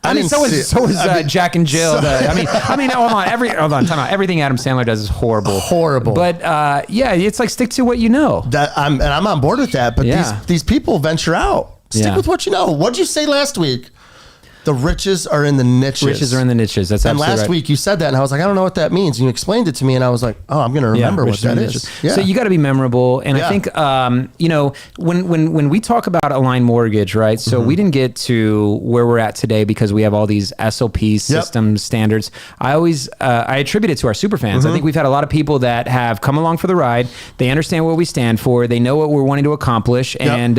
I mean, didn't see so it. was Jack and Jill. Hold on, time out. Everything Adam Sandler does is horrible. Horrible. But it's like, stick to what you know. I'm on board with that. But Yeah. these people venture out. Stick Yeah. with what you know. What'd you say last week? The riches are in the niches. Riches are in the niches. That's and absolutely last right. week you said that, and I was like, I don't know what that means. And you explained it to me, and I was like, oh, I'm going to remember what that is. Yeah. So you got to be memorable, and I think when we talk about Align Mortgage, right? So we didn't get to where we're at today because we have all these SOPs, systems, standards. I always I attribute it to our super fans. I think we've had a lot of people that have come along for the ride. They understand what we stand for. They know what we're wanting to accomplish, and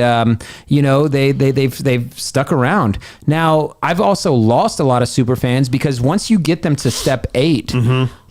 they've stuck around. Now, I've also lost a lot of super fans because once you get them to step 8,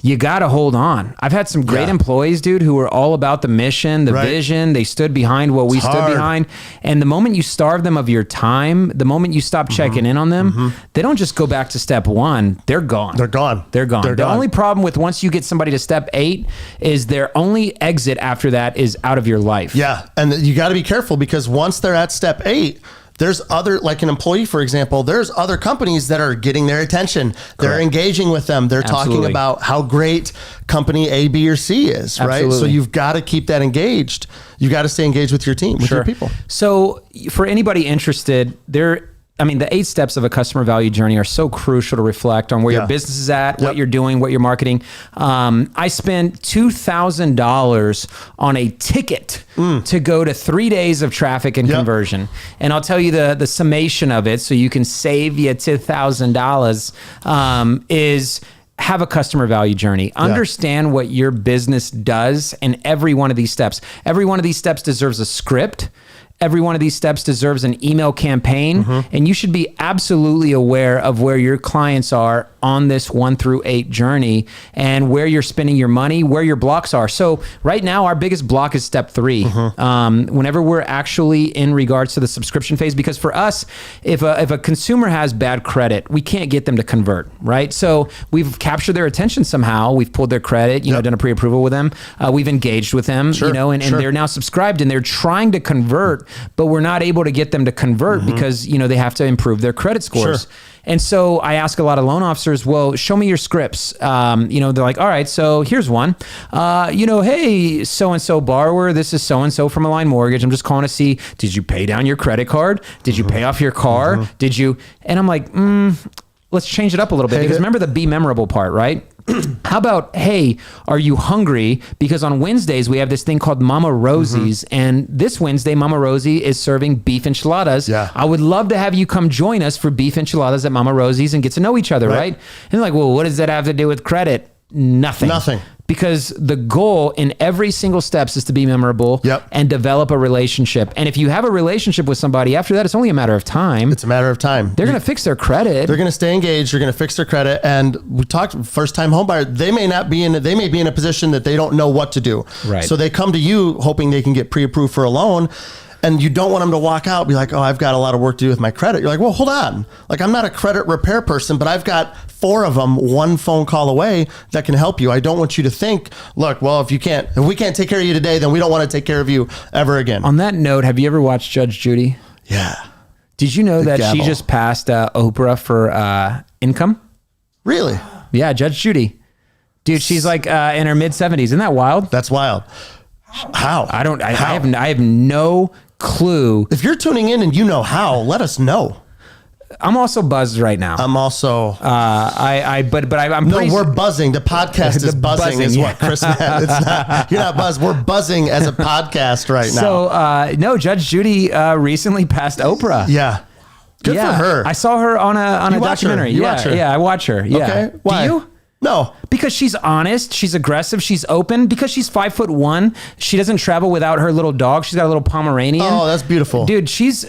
you got to hold on. I've had some great employees, dude, who were all about the mission, the vision. They stood behind what we stood behind. And the moment you starve them of your time, the moment you stop checking in on them, they don't just go back to step 1. They're gone. They're gone. The only problem with once you get somebody to step 8 is their only exit after that is out of your life. Yeah. And you got to be careful because once they're at step 8, there's other, like an employee, for example, there's other companies that are getting their attention. They're engaging with them. They're talking about how great company A, B, or C is, right? So you've got to keep that engaged. You got to stay engaged with your team, with your people. So for anybody interested, the 8 steps of a customer value journey are so crucial to reflect on where your business is at, what you're doing, what you're marketing. I spent $2,000 on a ticket to go to 3 days of traffic and conversion. And I'll tell you the summation of it so you can save you $2,000 is have a customer value journey. Understand what your business does in every one of these steps. Every one of these steps deserves a script. Every one of these steps deserves an email campaign, and you should be absolutely aware of where your clients are on this 1 through 8 journey and where you're spending your money, where your blocks are. So right now, our biggest block is step 3. Whenever we're actually in regards to the subscription phase, because for us, if a consumer has bad credit, we can't get them to convert, right? So we've captured their attention somehow. We've pulled their credit, done a pre-approval with them. We've engaged with them, and they're now subscribed and they're trying to convert, but we're not able to get them to convert because, they have to improve their credit scores. And so I ask a lot of loan officers, well, show me your scripts. They're like, all right, so here's one. Hey, so-and-so borrower, this is so-and-so from Align Mortgage. I'm just calling to see, did you pay down your credit card? Did you pay off your car? Did you? And I'm like, let's change it up a little bit because remember the be memorable part, right? How about, hey, are you hungry? Because on Wednesdays, we have this thing called Mama Rosie's. And this Wednesday, Mama Rosie is serving beef enchiladas. I would love to have you come join us for beef enchiladas at Mama Rosie's and get to know each other, right? And they're like, well, what does that have to do with credit? Nothing. Because the goal in every single steps is to be memorable and develop a relationship. And if you have a relationship with somebody, after that, it's only a matter of time. It's a matter of time. They're going to fix their credit. They're going to stay engaged. You're going to fix their credit. And we talked first-time homebuyer. They may be in a position that they don't know what to do. Right. So they come to you hoping they can get pre-approved for a loan. And you don't want them to walk out, be like, oh, I've got a lot of work to do with my credit. You're like, well, hold on. Like, I'm not a credit repair person, but I've got 4 of them, 1 phone call away that can help you. I don't want you to think, look, well, if we can't take care of you today, then we don't want to take care of you ever again. On that note, have you ever watched Judge Judy? Yeah. Did you know that she just passed Oprah for income? Really? Yeah, Judge Judy. Dude, she's like in her mid-70s. Isn't that wild? That's wild. How? I have no clue. If you're tuning in and you know how, let us know. I'm also buzzed right now. I'm also. I'm. No, we're buzzing. The podcast is buzzing, is what Chris meant. It's not. You're not buzzed. We're buzzing as a podcast right now. So no, Judge Judy recently passed Oprah. Yeah. Good for her. I saw her on a documentary. You watch her? Yeah, I watch her. Yeah. Okay. Why? Do you? No. Because she's honest, she's aggressive, she's open. Because she's 5'1", she doesn't travel without her little dog. She's got a little Pomeranian. Oh, that's beautiful, dude. She's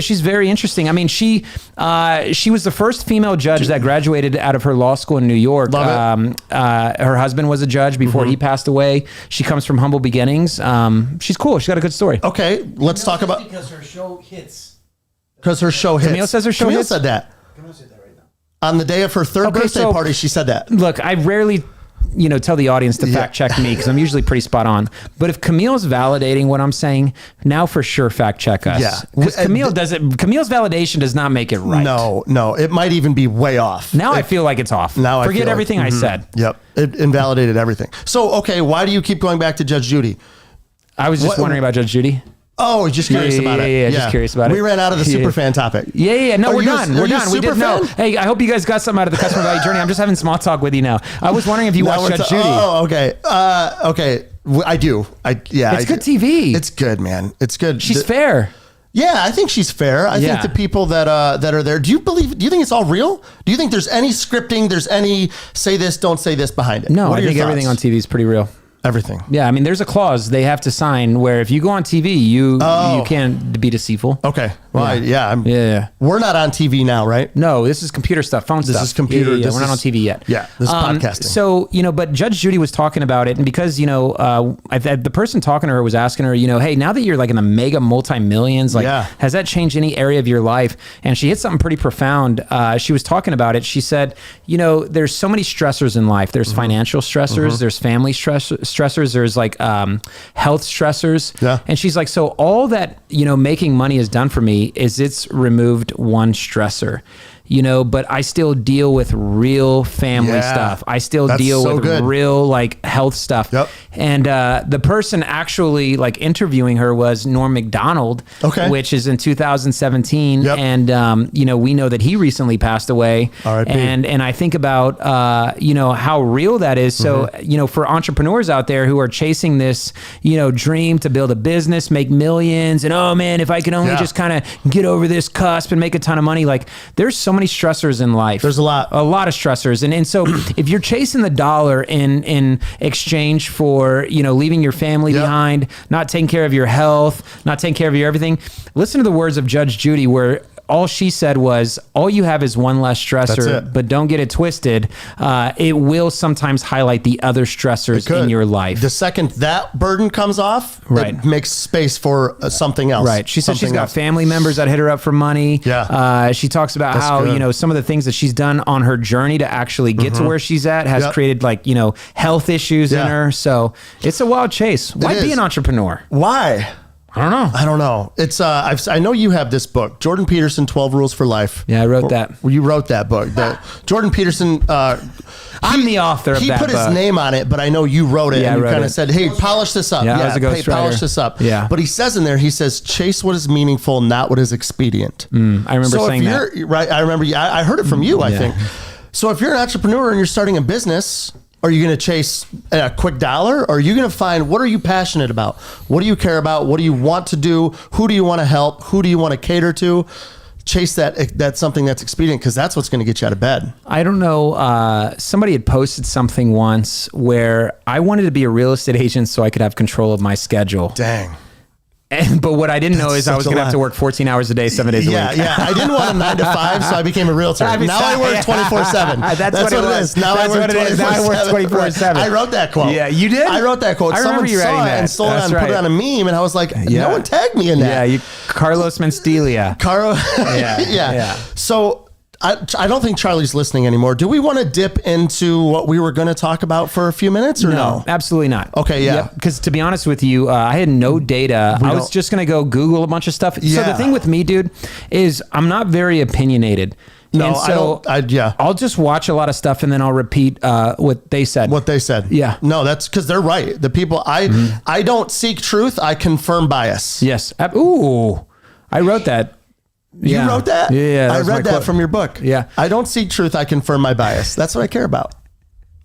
she's very interesting. I mean, she was the first female judge that graduated out of her law school in New York. Love it. Her husband was a judge before he passed away. She comes from humble beginnings. She's cool. She's got a good story. Okay, let's talk about because her show hits. Because her show hits. Camille says her show Camille hits. said that. Camille said that right now. On the day of her 3rd birthday party, she said that. Look, I rarely, tell the audience to fact check me because I'm usually pretty spot on. But if Camille's validating what I'm saying, now for sure fact check us. Yeah. Because Camille's validation does not make it right. No. It might even be way off. Now I feel like it's off. Now Forget I everything I said. Yep. It invalidated everything. So, okay, why do you keep going back to Judge Judy? I was just wondering about Judge Judy. Oh, just curious about it. Yeah, just curious about it. We ran out of the SUPERFAN topic. Yeah. No, we're done. We're done. We didn't know. fan? Hey, I hope you guys got something out of the customer value journey. I'm just having small talk with you now. I was wondering if you watched Judge Judy. Oh, okay. Okay. I do. It's good TV. It's good, man. It's good. She's fair. Yeah, I think she's fair. I think the people that are there. Do you think it's all real? Do you think there's any scripting? There's any say this, don't say this behind it? No, I think everything on TV is pretty real. Everything. Yeah, I mean, there's a clause they have to sign where if you go on TV, you can't be deceitful. Okay. Well, yeah. We're not on TV now, right? No, this is computer stuff, phone stuff. This is computer. Yeah, we're not on TV yet. Yeah, this is podcasting. So, but Judge Judy was talking about it, and because, the person talking to her was asking her, hey, now that you're like in the mega multi-millions, has that changed any area of your life? And she hit something pretty profound. She was talking about it. She said, there's so many stressors in life. There's financial stressors, there's family stressors, there's like health stressors. Yeah. And she's like, so all that, making money has done for me is it's removed one stressor. But I still deal with real family stuff. I still deal with real like health stuff. Yep. And the person actually like interviewing her was Norm Macdonald, which is in 2017. Yep. And, we know that he recently passed away. R.I.P. And I think about, how real that is. So, for entrepreneurs out there who are chasing this, dream to build a business, make millions, and oh man, if I could only just kind of get over this cusp and make a ton of money, like there's so many stressors in life. There's a lot of stressors. And so if you're chasing the dollar in exchange for, leaving your family behind, not taking care of your health, not taking care of your everything, listen to the words of Judge Judy, where all she said was, all you have is one less stressor, but don't get it twisted. It will sometimes highlight the other stressors in your life. The second that burden comes off, it makes space for something else. Right. She said she's got family members that hit her up for money. Yeah. She talks about how, some of the things that she's done on her journey to actually get to where she's at has created like, health issues in her. So it's a wild chase. Why be an entrepreneur? Why? I don't know. It's I know you have this book, Jordan Peterson, 12 Rules for Life. Yeah, I wrote that. You wrote that book. Jordan Peterson. I'm the author of that book. He put his name on it, but I know you wrote it. Yeah, and you kind of said, hey, polish this up. Yeah, I was a ghostwriter. Polish this up. Yeah. But he says in there, he says, chase what is meaningful, not what is expedient. I remember saying that. Right. I remember. I heard it from you, I think. So if you're an entrepreneur and you're starting a business, are you going to chase a quick dollar, or are you going to find what are you passionate about? What do you care about? What do you want to do? Who do you want to help? Who do you want to cater to? Chase that's something that's expedient, because that's what's going to get you out of bed. I don't know. Somebody had posted something once where I wanted to be a real estate agent so I could have control of my schedule. Dang. But what I didn't know is I was going to have to work 14 hours a day, 7 days a week. Yeah. I didn't want a 9 to 5, so I became a realtor. Now I work 24/7. That's what it is. Now I work 24/7. I wrote that quote. Yeah, you did? I wrote that quote. I remember you writing that. And stole it and put it on a meme, and I was like, no one tagged me in that. Yeah, Carlos Menstelia. Yeah. So I don't think Charlie's listening anymore. Do we want to dip into what we were going to talk about for a few minutes, or no? Absolutely not. Okay, yeah. Because to be honest with you, I had no data. I was just going to go Google a bunch of stuff. Yeah. So the thing with me, dude, is I'm not very opinionated. No, and so I'll just watch a lot of stuff and then I'll repeat what they said. Yeah. No, that's because they're right. The people, I don't seek truth. I confirm bias. Yes. Ooh, I wrote that. You wrote that? Yeah. I read that from your book. Yeah. I don't seek truth. I confirm my bias. That's what I care about.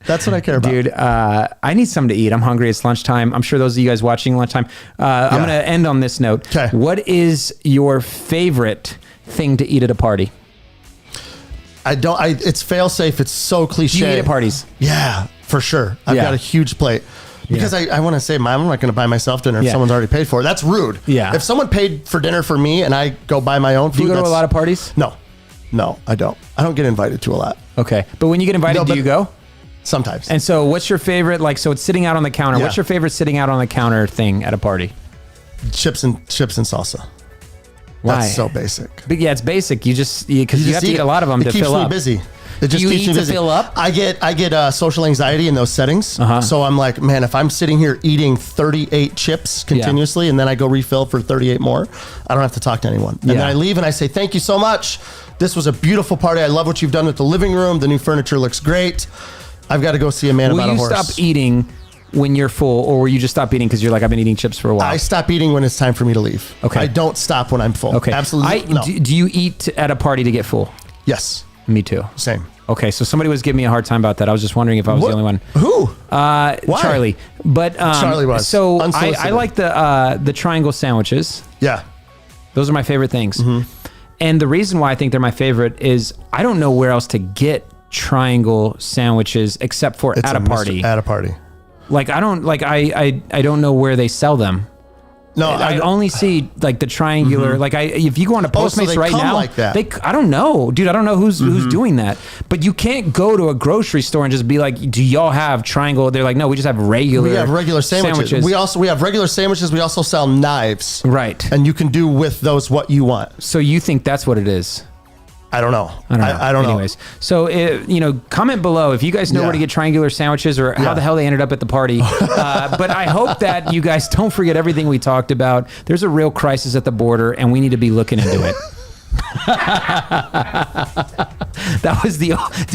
That's what I care about. Dude, I need something to eat. I'm hungry. It's lunchtime. I'm sure those of you guys watching lunchtime. I'm going to end on this note. Okay. What is your favorite thing to eat at a party? It's fail safe. It's so cliche. Do you eat at parties? Yeah, for sure. I've got a huge plate. Because I want to say, I'm not going to buy myself dinner if someone's already paid for it. That's rude. Yeah. If someone paid for dinner for me and I go buy my own food. Do you go to a lot of parties? No, I don't. I don't get invited to a lot. Okay. But when you get invited, do you go? Sometimes. And so what's your favorite, so it's sitting out on the counter. Yeah. What's your favorite sitting out on the counter thing at a party? Chips and salsa. Why? That's so basic. But yeah, it's basic. You have to eat a lot of them to fill up. It keeps me busy. It just keeps me busy. To fill up? I get social anxiety in those settings. So I'm like, man, if I'm sitting here eating 38 chips continuously and then I go refill for 38 more, I don't have to talk to anyone. And then I leave and I say, thank you so much. This was a beautiful party. I love what you've done with the living room. The new furniture looks great. I've got to go see a man about a horse. Will you stop eating when you're full, or you just stop eating because you're like, I've been eating chips for a while? I stop eating when it's time for me to leave. Okay. I don't stop when I'm full. Okay. Absolutely. No. Do you eat at a party to get full? Yes. Me too. Same. Okay, so somebody was giving me a hard time about that. I was just wondering if I was the only one. Who? Why? Charlie. But Charlie was. So I Unsolicited. like the triangle sandwiches. Yeah. Those are my favorite things. And the reason why I think they're my favorite is I don't know where else to get triangle sandwiches except for at a party. At a party. Like I don't know where they sell them. No, I only see like the triangular. Like if you go on to Postmates they right come now, like that. I don't know, dude. I don't know who's doing that. But you can't go to a grocery store and just be like, "Do y'all have triangle?" They're like, "No, we just have regular." We have regular sandwiches. We have regular sandwiches. We also sell knives. Right. And you can do with those what you want. So you think that's what it is? I don't know. I don't know. Anyways, so comment below if you guys know where to get triangular sandwiches or how the hell they ended up at the party. But I hope that you guys don't forget everything we talked about. There's a real crisis at the border, and we need to be looking into it. That was the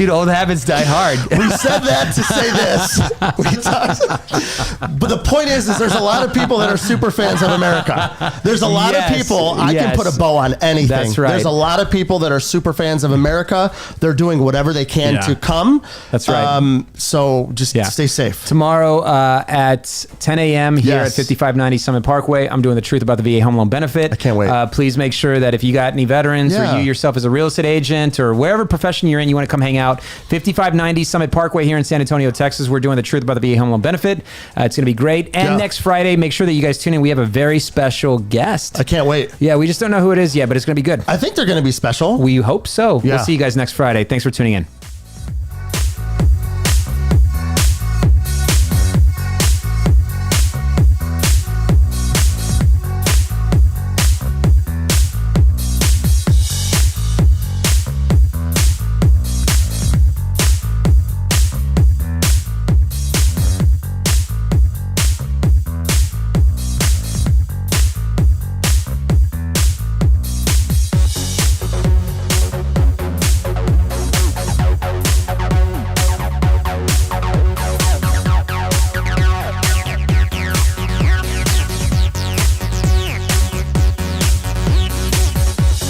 old habits die hard. We said that to say this. But the point is there's a lot of people that are super fans of America. There's a lot of people. I can put a bow on anything. That's right. There's a lot of people that are super fans of America. They're doing whatever they can to come. That's right. So just stay safe. Tomorrow at 10 a.m. here at 5590 Summit Parkway, I'm doing the truth about the VA home loan benefit. I can't wait. Please make sure that if you got any veterans or you yourself as a real estate agent or wherever profession you're in, you want to come hang out. 5590 Summit Parkway here in San Antonio, Texas. We're doing the truth about the VA home loan benefit. It's going to be great. And next Friday, make sure that you guys tune in. We have a very special guest. I can't wait. Yeah, we just don't know who it is yet, but it's going to be good. I think they're going to be special. We hope so. Yeah. We'll see you guys next Friday. Thanks for tuning in.